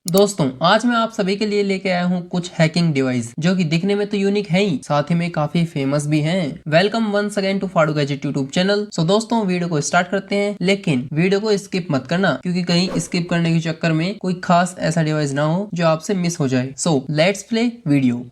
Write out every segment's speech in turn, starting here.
दोस्तों आज मैं आप सभी के लिए लेके आया हूँ कुछ हैकिंग डिवाइस जो कि दिखने में तो यूनिक है ही, साथ ही में काफी फेमस भी हैं। Welcome once again to Fadu gadget YouTube channel. So दोस्तों वीडियो को स्टार्ट करते हैं, लेकिन वीडियो को स्किप मत करना क्योंकि कहीं स्किप करने के चक्कर में कोई खास ऐसा डिवाइस ना हो जो आपसे मिस हो जाए। So let's play video.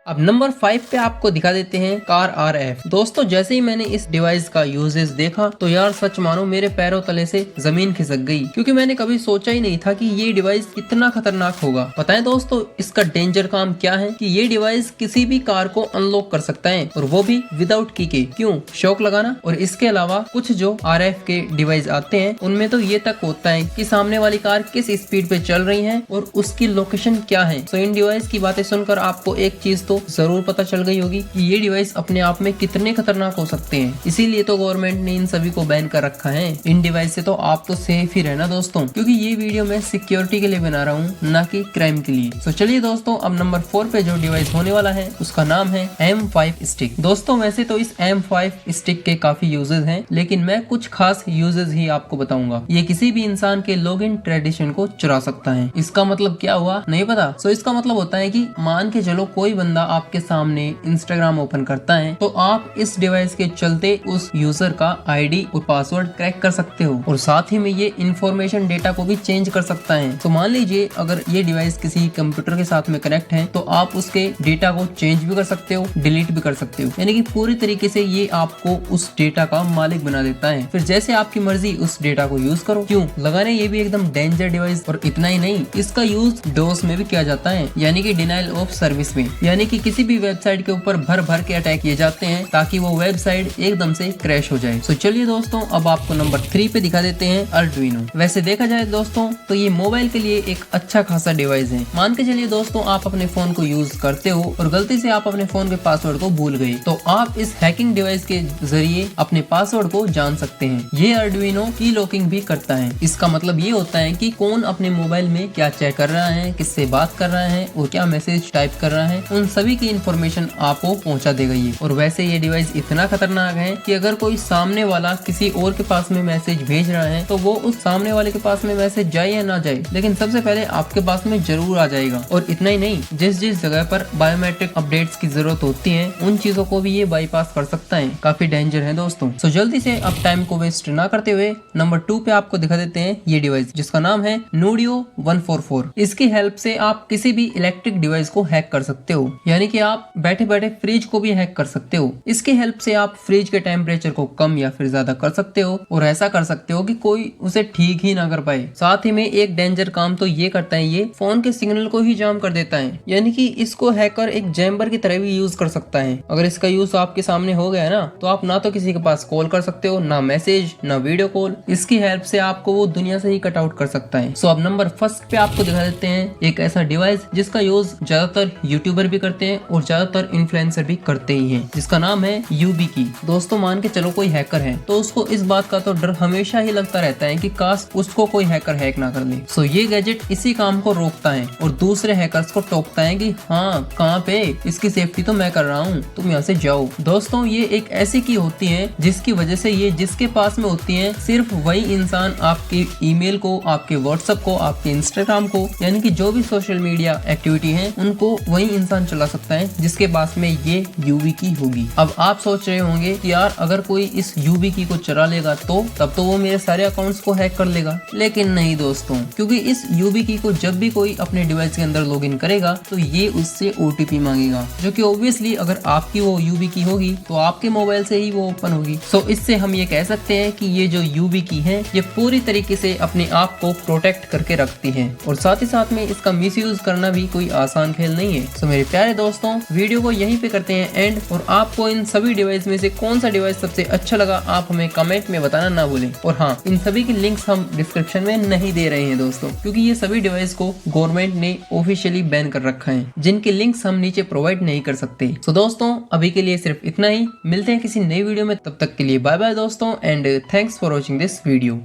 अब नंबर 5 पे आपको दिखा देते हैं कार RF। दोस्तों जैसे ही मैंने इस डिवाइस का यूजेस देखा तो यार सच मानो मेरे पैरों तले से जमीन खिसक गई, क्योंकि मैंने कभी सोचा ही नहीं था कि ये डिवाइस इतना खतरनाक होगा। पता है दोस्तों इसका डेंजर काम क्या है कि ये डिवाइस किसी भी कार को अनलॉक कर सकता है, और वो भी विदाउट की के। क्यों? शॉक लगाना। और इसके अलावा कुछ जो RF के डिवाइस आते हैं उनमें तो ये तक होता है कि सामने वाली कार किस स्पीड पे चल रही है और उसकी लोकेशन क्या है। तो इन डिवाइस की बातें सुनकर आपको एक चीज तो जरूर पता चल गई होगी कि ये डिवाइस अपने आप में कितने खतरनाक हो सकते हैं। इसीलिए तो गवर्नमेंट ने इन सभी को बैन कर रखा है। इन डिवाइस से तो आप तो सेफ ही रहना दोस्तों, क्योंकि ये वीडियो मैं सिक्योरिटी के लिए बना रहा हूँ, ना कि क्राइम के लिए। तो चलिए दोस्तों अब नंबर 4 पे जो डिवाइस होने वाला है उसका नाम है M5 स्टिक। दोस्तों वैसे तो इस M5 स्टिक के काफी यूजेस हैं, लेकिन मैं कुछ खास यूजेस ही आपको बताऊंगा। ये किसी भी इंसान के लॉगिन ट्रेडिशन को चुरा सकता है। इसका मतलब क्या हुआ नहीं पता? सो इसका मतलब होता है कि मान के चलो कोई बंदा आपके सामने इंस्टाग्राम ओपन करता है तो आप इस डिवाइस के चलते उस यूजर का आईडी और पासवर्ड क्रैक कर सकते हो, और साथ ही में ये इंफॉर्मेशन डेटा को भी चेंज कर सकता है। तो मान लीजिए अगर ये डिवाइस किसी कंप्यूटर के साथ में कनेक्ट है तो आप उसके डेटा को चेंज भी कर सकते हो, डिलीट भी कर सकते हो, यानी कि पूरी तरीके से ये आपको उस डेटा का मालिक बना देता है। फिर जैसे आपकी मर्जी उस डेटा को यूज करो। क्यों लगाने ये भी एकदम डेंजर डिवाइस। और इतना ही नहीं, इसका यूज डोस में भी किया जाता है, यानी कि डिनाइल ऑफ सर्विस में, यानी कि किसी भी वेबसाइट के ऊपर भर भर के अटैक किए जाते हैं ताकि वो वेबसाइट एकदम से क्रैश हो जाए। तो चलिए दोस्तों अब आपको नंबर 3 पे दिखा देते हैं अर्डुइनो। वैसे देखा जाए दोस्तों तो ये मोबाइल के लिए एक अच्छा खासा डिवाइस है। मान के चलिए दोस्तों आप अपने फोन को यूज करते हो और गलती से आप अपने फोन के पासवर्ड को भूल गए, तो आप इस हैकिंग डिवाइस के जरिए अपने पासवर्ड को जान सकते हैं। ये अर्डुइनो की लॉकिंग भी करता है। इसका मतलब ये होता है कि कौन अपने मोबाइल में क्या चेक कर रहा है, किससे बात कर रहा है और क्या मैसेज टाइप कर रहा है, उन सभी की इंफॉर्मेशन आपको पहुंचा देगा ये। और वैसे ये डिवाइस इतना खतरनाक है कि अगर कोई सामने वाला किसी और के पास में मैसेज भेज रहा है तो वो उस सामने वाले के पास में मैसेज जाए या ना जाए, लेकिन सबसे पहले आपके पास में जरूर आ जाएगा। और इतना ही नहीं, जिस जिस जगह पर बायोमेट्रिक अपडेट्स की जरूरत होती है उन चीजों को भी ये बाईपास कर सकता है। काफी डेंजर है दोस्तों। सो जल्दी से अब टाइम को वेस्ट ना करते हुए नंबर 2 पे आपको दिखा देते हैं ये डिवाइस जिसका नाम है Nudio 144। इसकी हेल्प से आप किसी भी इलेक्ट्रिक डिवाइस को हैक कर सकते हो, यानी कि आप बैठे बैठे फ्रिज को भी हैक कर सकते हो। इसकी हेल्प से आप फ्रिज के टेम्परेचर को कम या फिर ज्यादा कर सकते हो, और ऐसा कर सकते हो कि कोई उसे ठीक ही ना कर पाए। साथ ही में एक डेंजर काम तो ये करता है, ये फोन के सिग्नल को ही जाम कर देता है, यानी कि इसको हैकर एक जैम्बर की तरह भी यूज कर सकता है। अगर इसका यूज आपके सामने हो गया ना तो आप ना तो किसी के पास कॉल कर सकते हो, ना मैसेज, ना वीडियो कॉल। इसकी हेल्प से आपको वो दुनिया से ही कट आउट कर सकता है। सो अब नंबर 1 पे आपको दिखा देते हैं एक ऐसा डिवाइस जिसका यूज ज्यादातर यूट्यूबर भी करते हैं और ज्यादातर इन्फ्लुएंसर भी करते ही हैं, जिसका नाम है YubiKey। दोस्तों मान के चलो कोई हैकर है तो उसको इस बात का तो डर हमेशा ही लगता रहता है कि काश उसको कोई हैकर हैक ना कर ले। सो ये गैजेट इसी काम को रोकता है और दूसरे हैकर्स को टोकता है कि हाँ कहाँ पे, इसकी सेफ्टी तो मैं कर रहा हूँ, तुम यहाँ से जाओ। दोस्तों ये एक ऐसी की होती है जिसकी वजह से ये जिसके पास में होती है सिर्फ वही इंसान आपके ईमेल को, आपके व्हाट्सएप को, आपके इंस्टाग्राम को, यानी कि जो भी सोशल मीडिया एक्टिविटी है उनको वही इंसान चला सकता है जिसके पास में ये YubiKey होगी। अब आप सोच रहे होंगे कि यार अगर कोई इस YubiKey को चुरा लेगा तो तब तो वो मेरे सारे अकाउंट्स को हैक कर लेगा, लेकिन नहीं दोस्तों, क्योंकि इस YubiKey को जब भी कोई अपने डिवाइस के अंदर लॉगिन करेगा तो ये उससे OTP मांगेगा, जो कि ऑब्वियसली अगर आपकी वो YubiKey होगी तो आपके मोबाइल से ही वो ओपन होगी। सो इससे हम ये कह सकते हैं कि ये जो YubiKey है ये पूरी तरीके से अपने आप को प्रोटेक्ट करके रखती है, और साथ ही साथ में इसका मिसयूज करना भी कोई आसान खेल नहीं है। सो मेरे प्यारे दोस्तों वीडियो को यहीं पे करते हैं एंड, और आपको इन सभी डिवाइस में से कौन सा डिवाइस सबसे अच्छा लगा आप हमें कमेंट में बताना ना भूलें। और हाँ, इन सभी की लिंक्स हम डिस्क्रिप्शन में नहीं दे रहे हैं दोस्तों, क्योंकि ये सभी डिवाइस को गवर्नमेंट ने ऑफिशियली बैन कर रखा है, जिनके लिंक्स हम नीचे प्रोवाइड नहीं कर सकते। सो दोस्तों अभी के लिए सिर्फ इतना ही, मिलते हैं किसी नई वीडियो में, तब तक के लिए बाय बाय दोस्तों and thanks for watching this video.